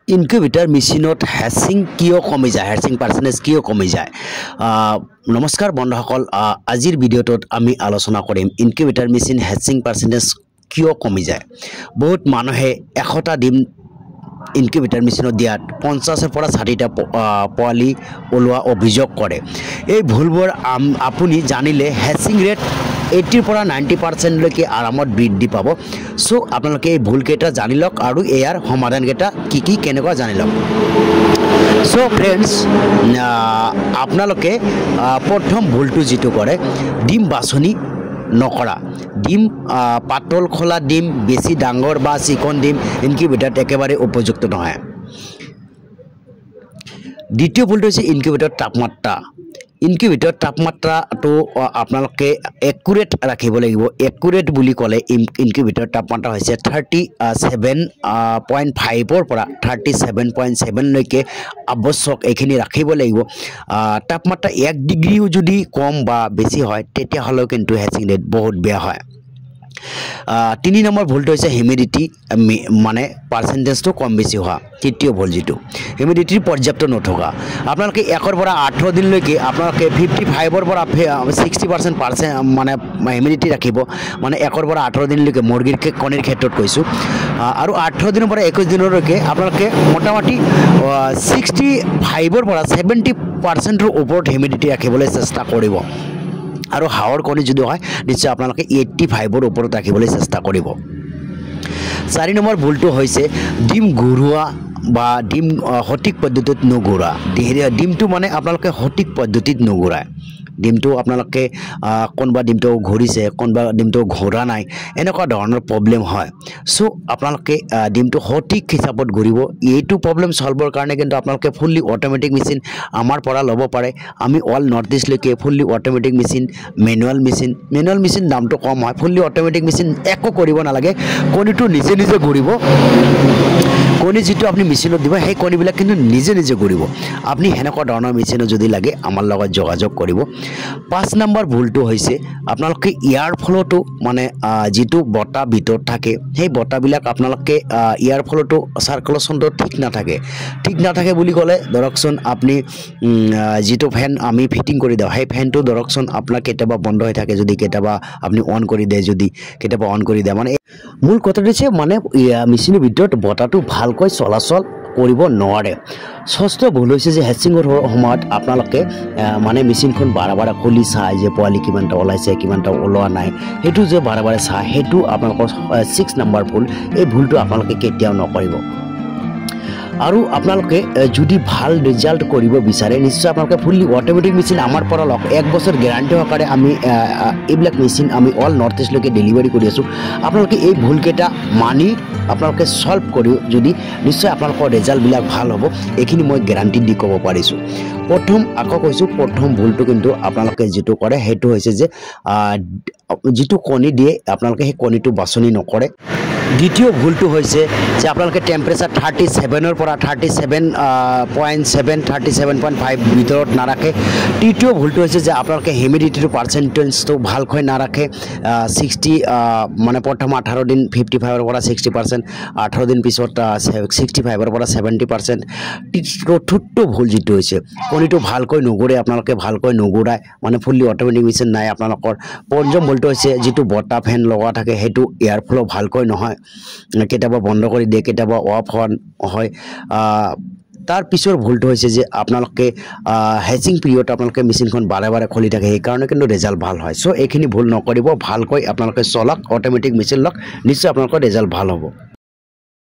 Incubator মেচিনত hatching কিয় কমি যায়, হেচিং পাৰ্চেন্টেজ কিয় কমি যায়। নমস্কাৰ বন্ধুসকল, আজিৰ ভিডিঅ'টোত আমি আলোচনা কৰিম ইনকিউবেটৰ মেচিন হেচিং পাৰ্চেন্টেজ কিয় কমি যায়। বহুত মানুহে 100টা ডিম ইনকিউবেটৰ মেচিনত দিয়াত 50ৰ পৰা 60টা পোৱালি ওলোৱা অভিযোগ কৰে। এই ভুলবোৰ আপুনি জানিলে হেচিং ৰেট 80 পৰা 90% লৈকে আৰামত বৃদ্ধি পাব। সো আপোনালোকে এই ভুলকেইটা জানি লওক আৰু ইয়াৰ সমাধানকেইটা কি কেনেকুৱা জানি লওক। সো ফ্ৰেণ্ডছ, আপোনালোকে প্ৰথম ভুলটো যিটো কৰে, ডিম বাছনি নকৰা। ডিম পাতল খোলা ডিম, বেছি ডাঙৰ বা চিকন ডিম ইনকিউবেটৰত একেবাৰে উপযুক্ত নহয়। দ্বিতীয় ভুলটো হৈছে ইনকিউবেটৰ তাপমাত্ৰা। ইনকিউবেটৰ তাপমাত্ৰাটো আপোনালোকে একুৰেট ৰাখিব লাগিব। একুৰেট বুলি ক'লে ইনকিউবেটৰ তাপমাত্ৰা হৈছে 37.5ৰ পৰা 37.7 লৈকে আৱশ্যক, এইখিনি ৰাখিব লাগিব। তাপমাত্ৰা 1 ডিগ্ৰীও যদি কম বা বেছি হয় তেতিয়াহ'লেও কিন্তু হেচিং ৰেট বহুত বেয়া হয়। 3 নম্বৰ ভুলটো হৈছে হিউমিডিটি, মানে পাৰ্চেন্টেজটো কম বেছি হোৱা। তৃতীয় ভুল যিটো হিউমিডিটিৰ পৰ্যাপ্ত নথকা। আপোনালোকে 1 পৰা 18 দিনলৈকে আপোনালোকে 55ৰ পৰা 60% মানে হিউমিডিটি ৰাখিব। মানে 1 পৰা 18 দিনলৈকে মুৰ্গীৰ কণীৰ ক্ষেত্ৰত কৈছোঁ। আৰু 18 দিনৰ পৰা 21 দিনলৈকে আপোনালোকে মোটামুটি 65ৰ পৰা 70%ৰ ওপৰত হিউমিডিটি ৰাখিবলৈ চেষ্টা কৰিব। আৰু হাঁহৰ কণী যদি হয় নিশ্চয় আপোনালোকে 85ৰ ওপৰত ৰাখিবলৈ চেষ্টা কৰিব। 4 নম্বৰ ভুলটো হৈছে ডিম ঘূৰোৱা বা ডিম সঠিক পদ্ধতিত নুঘূৰা। ডিমটো মানে আপোনালোকে সঠিক পদ্ধতিত নুঘূৰায়। ডিমটো আপোনালোকে কোনোবা ডিমটো ঘূৰিছে, কোনোবা ডিমটো ঘূৰা নাই, এনেকুৱা ধৰণৰ প্ৰব্লেম হয়। সো আপোনালোকে ডিমটো সঠিক হিচাপত ঘূৰিব। এইটো প্ৰব্লেম সলভৰ কাৰণে কিন্তু আপোনালোকে ফুল্লি অট'মেটিক মেচিন আমাৰ পৰা ল'ব পাৰে। আমি অল নৰ্থ ইষ্টলৈকে fully automatic machine, manual machine দামটো কম হয়। ফুল্লি অট'মেটিক মেচিন একো কৰিব নালাগে, কণীটো নিজে ঘূৰিব। কণী যিটো আপুনি মেচিনত দিব সেই কণীবিলাক কিন্তু নিজে ঘূৰিব। আপুনি সেনেকুৱা ধৰণৰ মেচিনো যদি লাগে আমাৰ লগত যোগাযোগ কৰিব। 5 নম্বৰ ভুলটো হৈছে আপোনালোকে ইয়াৰ ফলতো মানে যিটো বতাহ ভিতৰত থাকে সেই বতাহবিলাক আপোনালোকে ইয়াৰ ফলতো চাৰ্কুলেশ্যনটো ঠিক নাথাকে বুলি ক'লে ধৰকচোন আপুনি যিটো ফেন আমি ফিটিং কৰি দিওঁ সেই ফেনটো ধৰকচোন আপোনাৰ কেতিয়াবা বন্ধ হৈ থাকে, যদি কেতিয়াবা আপুনি অন কৰি দিয়ে, যদি কেতিয়াবা অন কৰি দিয়ে, মানে মূল কথাটো হৈছে মানে মেচিনৰ ভিতৰত বতাহটো ভালকৈ চলাচল কৰিব নোৱাৰে। 6টো ভুল হৈছে যে হেচিঙৰ সময়ত আপোনালোকে মানে মেচিনখন বাৰে খুলি চায় যে পোৱালি কিমানটা ওলাইছে কিমানটা ওলোৱা নাই, সেইটো যে বাৰে চায়, সেইটো আপোনালোকৰ 6 নম্বৰ ভুল। এই ভুলটো আপোনালোকে কেতিয়াও নকৰিব। আৰু আপোনালোকে যদি ভাল ৰিজাল্ট কৰিব বিচাৰে নিশ্চয় আপোনালোকে ফুল্লি অট'মেটিক মেচিন আমাৰ পৰা লওক। 1 বছৰ গেৰাণ্টি সহকাৰে আমি এইবিলাক মেচিন আমি অল নৰ্থ ইষ্টলৈকে ডেলিভাৰী কৰি আছোঁ। আপোনালোকে এই ভুলকেইটা মানি আপোনালোকে সলভ কৰি যদি নিশ্চয় আপোনালোকৰ ৰিজাল্টবিলাক ভাল হ'ব, এইখিনি মই গেৰাণ্টি দি ক'ব পাৰিছোঁ। প্ৰথম ভুলটো কিন্তু আপোনালোকে যিটো কৰে সেইটো হৈছে যে যিটো কণী দিয়ে আপোনালোকে সেই কণীটো বাছনি নকৰে। দ্বিতীয় ভুলটো হৈছে যে আপোনালোকে টেম্পাৰেচাৰ 37ৰ পৰা 37.7 37.5 ভিতৰত নাৰাখে। তৃতীয় ভুলটো হৈছে যে আপোনালোকে হিউমিডিটিৰ পাৰ্চেণ্টেজটো ভালকৈ নাৰাখে। 60 মানে প্ৰথম 18 দিন 55ৰ পৰা 60%, 18 দিন পিছত 65ৰ পৰা 70%। চতুৰ্থ ভুল যিটো হৈছে কণীটো ভালকৈ নুঘূৰে, আপোনালোকে ভালকৈ নুঘূৰায়, মানে ফুল্লি অট'মেটিক মেচিন নাই আপোনালোকৰ। পঞ্চম ভুলটো হৈছে যিটো বতাহ ফেন লগোৱা থাকে সেইটো এয়াৰ ফ্ল' ভালকৈ নহয়, কেতিয়াবা বন্ধ কৰি দিয়ে, কেতিয়াবা অফ হয়। তাৰ পিছৰ ভুলটো হৈছে যে আপোনালোকে হেচিং পিৰিয়ড আপোনালোকে মেচিনখন বাৰে খুলি থাকে, সেইকাৰণে কিন্তু ৰিজাল্ট ভাল হয়। চ' এইখিনি ভুল নকৰিব, ভালকৈ আপোনালোকে চলাওক, অট'মেটিক মেচিন লওক, নিশ্চয় আপোনালোকৰ ৰিজাল্ট ভাল হ'ব।